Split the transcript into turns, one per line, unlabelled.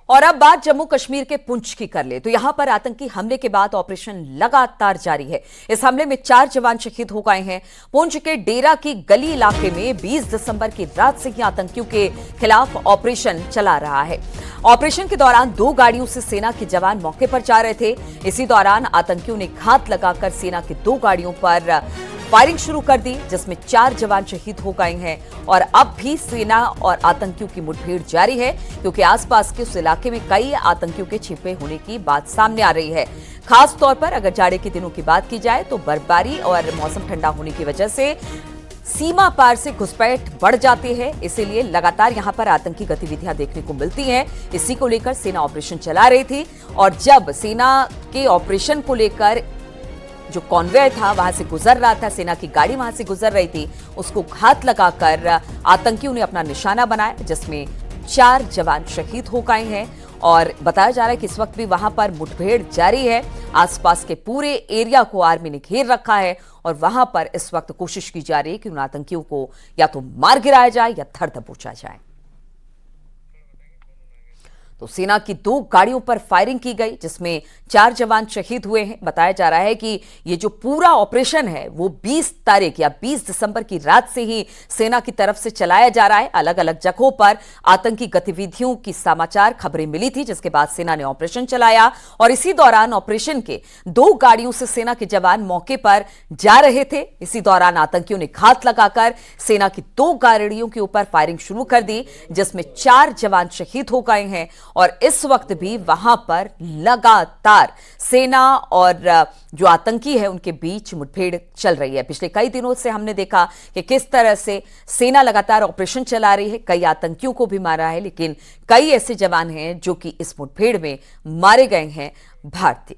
और अब बात जम्मू कश्मीर के पुंछ की कर ले तो यहां पर आतंकी हमले के बाद ऑपरेशन लगातार जारी है। इस हमले में 4 जवान शहीद हो गए हैं। पुंछ के डेरा की गली इलाके में 20 दिसंबर की रात से ही आतंकियों के खिलाफ ऑपरेशन चला रहा है। ऑपरेशन के दौरान 2 गाड़ियों से सेना के जवान मौके पर जा रहे थे। इसी दौरान आतंकियों ने घात लगाकर सेना की 2 गाड़ियों पर फायरिंग शुरू कर दी, जिसमें 4 जवान शहीद हो गए हैं। और अब भी सेना और आतंकियों की मुठभेड़ जारी है, क्योंकि आसपास के उस इलाके में कई आतंकियों के छिपे होने की बात सामने आ रही है। खास तौर पर अगर जाड़े के दिनों की बात की जाए तो बर्फबारी और मौसम ठंडा होने की वजह से सीमा पार से घुसपैठ बढ़ जाती है, इसीलिए लगातार यहां पर आतंकी गतिविधियां देखने को मिलती हैं। इसी को लेकर सेना ऑपरेशन चला रही थी और जब सेना के ऑपरेशन को लेकर जो कॉन्वेयर था वहां से गुजर रहा था, सेना की गाड़ी वहां से गुजर रही थी, उसको घात लगाकर आतंकियों ने अपना निशाना बनाया, जिसमें 4 जवान शहीद हो गए हैं। और बताया जा रहा है कि इस वक्त भी वहां पर मुठभेड़ जारी है। आसपास के पूरे एरिया को आर्मी ने घेर रखा है और वहां पर इस वक्त कोशिश की जा रही है कि उन आतंकियों को या तो मार गिराया जाए या धर दबोचा जाए। तो सेना की 2 गाड़ियों पर फायरिंग की गई, जिसमें 4 जवान शहीद हुए हैं। बताया जा रहा है कि ये जो पूरा ऑपरेशन है वो 20 तारीख या 20 दिसंबर की रात से ही सेना की तरफ से चलाया जा रहा है। अलग अलग जगहों पर आतंकी गतिविधियों की समाचार खबरें मिली थी, जिसके बाद सेना ने ऑपरेशन चलाया और इसी दौरान ऑपरेशन के 2 गाड़ियों से सेना के जवान मौके पर जा रहे थे। इसी दौरान आतंकियों ने घात लगाकर सेना की 2 गाड़ियों के ऊपर फायरिंग शुरू कर दी, जिसमें 4 जवान शहीद हो गए हैं। और इस वक्त भी वहां पर लगातार सेना और जो आतंकी है उनके बीच मुठभेड़ चल रही है। पिछले कई दिनों से हमने देखा कि किस तरह से सेना लगातार ऑपरेशन चला रही है, कई आतंकियों को भी मारा है, लेकिन कई ऐसे जवान हैं जो कि इस मुठभेड़ में मारे गए हैं। भारतीय